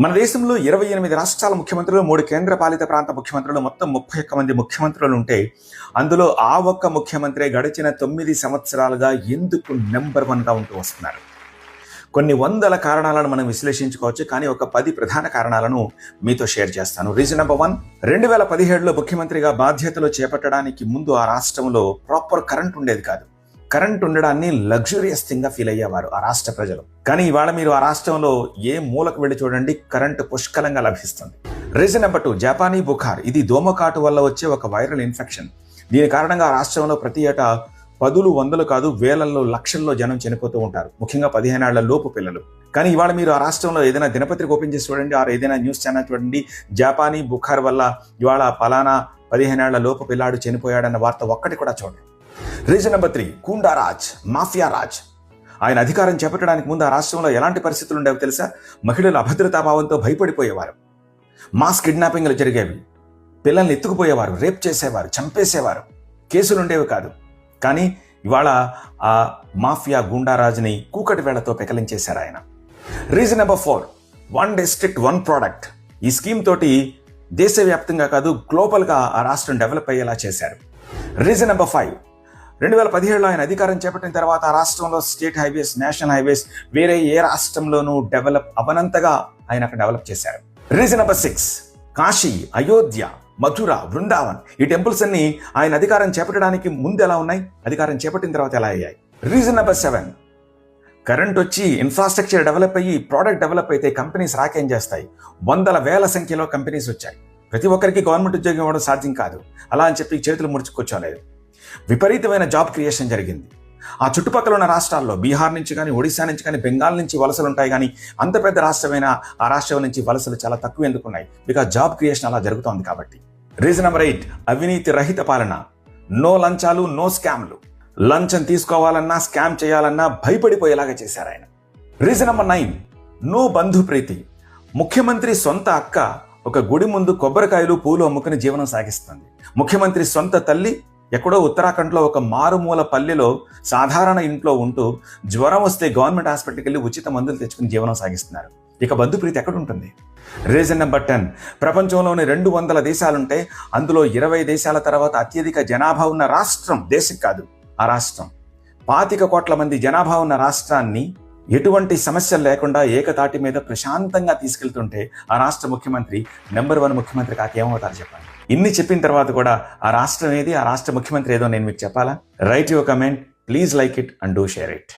మన దేశంలో 28 రాష్ట్రాల ముఖ్యమంత్రులు, 3 కేంద్ర పాలిత ప్రాంత ముఖ్యమంత్రులు, మొత్తం 31 మంది ముఖ్యమంత్రులు ఉంటే అందులో ఆ ఒక్క ముఖ్యమంత్రి గడిచిన 9 సంవత్సరాలుగా ఎందుకు నెంబర్ 1గా ఉంటూ వస్తున్నారు? కొన్ని వందల కారణాలను మనం విశ్లేషించుకోవచ్చు, కానీ ఒక 10 ప్రధాన కారణాలను మీతో షేర్ చేస్తాను. రీజన్ నెంబర్ 1, 2017లో ముఖ్యమంత్రిగా బాధ్యతలు చేపట్టడానికి ముందు ఆ రాష్ట్రంలో ప్రాపర్ కరెంట్ ఉండేది కాదు. కరెంట్ ఉండడాన్ని లగ్జూరియస్ థింగ్గా ఫీల్ అయ్యేవారు ఆ రాష్ట్ర ప్రజలు. కానీ ఇవాళ మీరు ఆ రాష్ట్రంలో ఏ మూలకు వెళ్ళి చూడండి, కరెంటు పుష్కలంగా లభిస్తుంది. Reason number 2, జపానీ బుఖార్. ఇది దోమకాటు వల్ల వచ్చే ఒక వైరల్ ఇన్ఫెక్షన్. దీని కారణంగా ఆ రాష్ట్రంలో ప్రతి ఏటా పదులు వందలు కాదు వేలల్లో లక్షల్లో జనం చనిపోతూ ఉంటారు, ముఖ్యంగా 15 ఏళ్ల లోపు పిల్లలు. కానీ ఇవాళ మీరు ఆ రాష్ట్రంలో ఏదైనా దినపత్రిక ఓపెన్ చేసి చూడండి, ఏదైనా న్యూస్ ఛానల్ చూడండి, జపానీ బుఖార్ వల్ల ఇవాళ పలానా 15 ఏళ్ల లోపు పిల్లాడు చనిపోయాడన్న వార్త ఒక్కటి కూడా చూడండి. Reason number 3, goonda raj, mafia raj. ఆయన అధికారం చేపట్టడానికి ముందు ఆ రాష్ట్రంలో ఎలాంటి పరిస్థితులు ఉండేవి తెలుసా? మహిళలు అభద్రతాభావంతో భయపడిపోయేవారు, మాస్ కిడ్నాపింగ్లు జరిగేవి, పిల్లల్ని ఎత్తుకుపోయేవారు, రేప్ చేసేవారు, చంపేసేవారు, కేసులు ఉండేవి కాదు. కానీ ఇవాళ ఆ మాఫియా గూండారాజ్ని కూకటి వేళ్లతో పెకలించేశారు ఆయన. Reason number 4, 1 district 1 product. ఈ స్కీమ్ తోటి దేశవ్యాప్తంగా కాదు గ్లోబల్గా ఆ రాష్ట్రం డెవలప్ అయ్యేలా చేశారు. రీజన్ నెంబర్ 5, 2017లో ఆయన అధికారం చేపట్టిన తర్వాత ఆ రాష్ట్రంలో స్టేట్ హైవేస్, నేషనల్ హైవేస్ వేరే ఏ రాష్ట్రంలోనూ డెవలప్ అవనంతగా ఆయన అక్కడ డెవలప్ చేశారు. Reason number 6, Kashi, Ayodhya, Mathura, Brindavan. ఈ టెంపుల్స్ అన్ని ఆయన అధికారం చేపట్టడానికి ముందు ఎలా ఉన్నాయి, అధికారం చేపట్టిన తర్వాత ఎలా అయ్యాయి. రీజన్ నెంబర్ 7, కరెంట్ వచ్చి ఇన్ఫ్రాస్ట్రక్చర్ డెవలప్ అయ్యి ప్రోడక్ట్ డెవలప్ అయితే కంపెనీస్ రాకేం చేస్తాయి. వందల వేల సంఖ్యలో కంపెనీస్ వచ్చాయి. ప్రతి ఒక్కరికి గవర్నమెంట్ ఉద్యోగం ఇవ్వడం సాధ్యం కాదు. అలా అని చెప్పి చేతులు ముడుచుకొచ్చాలేదు. విపరీతమైన జాబ్ క్రియేషన్ జరిగింది. ఆ చుట్టుపక్కల ఉన్న రాష్ట్రాల్లో బీహార్ నుంచి కానీ, ఒడిశా నుంచి కానీ, బెంగాల్ నుంచి వలసలు ఉంటాయి. కానీ అంత పెద్ద రాష్ట్రమైన ఆ రాష్ట్రం నుంచి వలసలు చాలా తక్కువ ఎందుకున్నాయి? బికాజ్ జాబ్ క్రియేషన్ అలా జరుగుతోంది కాబట్టి. రీజన్ నెంబర్ 8, అవినీతి రహిత పాలన. నో లంచాలు, నో స్కామ్లు. లంచం తీసుకోవాలన్నా, స్కామ్ చేయాలన్నా భయపడిపోయేలాగా చేశారు ఆయన. రీజన్ నెంబర్ 9, నో బంధు ప్రీతి. ముఖ్యమంత్రి సొంత అక్క ఒక గుడి ముందు కొబ్బరికాయలు, పూలు అమ్ముకుని జీవనం సాగిస్తుంది. ముఖ్యమంత్రి సొంత తల్లి ఎక్కడో ఉత్తరాఖండ్లో ఒక మారుమూల పల్లెలో సాధారణ ఇంట్లో ఉంటూ జ్వరం వస్తే గవర్నమెంట్ హాస్పిటల్కి వెళ్ళి ఉచిత మందులు తెచ్చుకుని జీవనం సాగిస్తున్నారు. ఇక బంధుప్రీతి ఎక్కడ ఉంటుంది? రీజన్ నెంబర్ 10, ప్రపంచంలోని 200 దేశాలుంటే అందులో 20 దేశాల తర్వాత అత్యధిక జనాభా ఉన్న రాష్ట్రం, దేశం కాదు ఆ రాష్ట్రం. 25 కోట్ల మంది జనాభా ఉన్న రాష్ట్రాన్ని ఎటువంటి సమస్యలు లేకుండా ఏకతాటి మీద ప్రశాంతంగా తీసుకెళ్తుంటే ఆ రాష్ట్ర ముఖ్యమంత్రి నెంబర్ 1 ముఖ్యమంత్రి కాకేమవుతారు చెప్పండి. ఇన్ని చెప్పిన తర్వాత కూడా ఆ రాష్ట్రం ఏది, ఆ రాష్ట్ర ముఖ్యమంత్రి ఏదో నేను మీకు చెప్పాలా? Right your comment, please like it and do share it.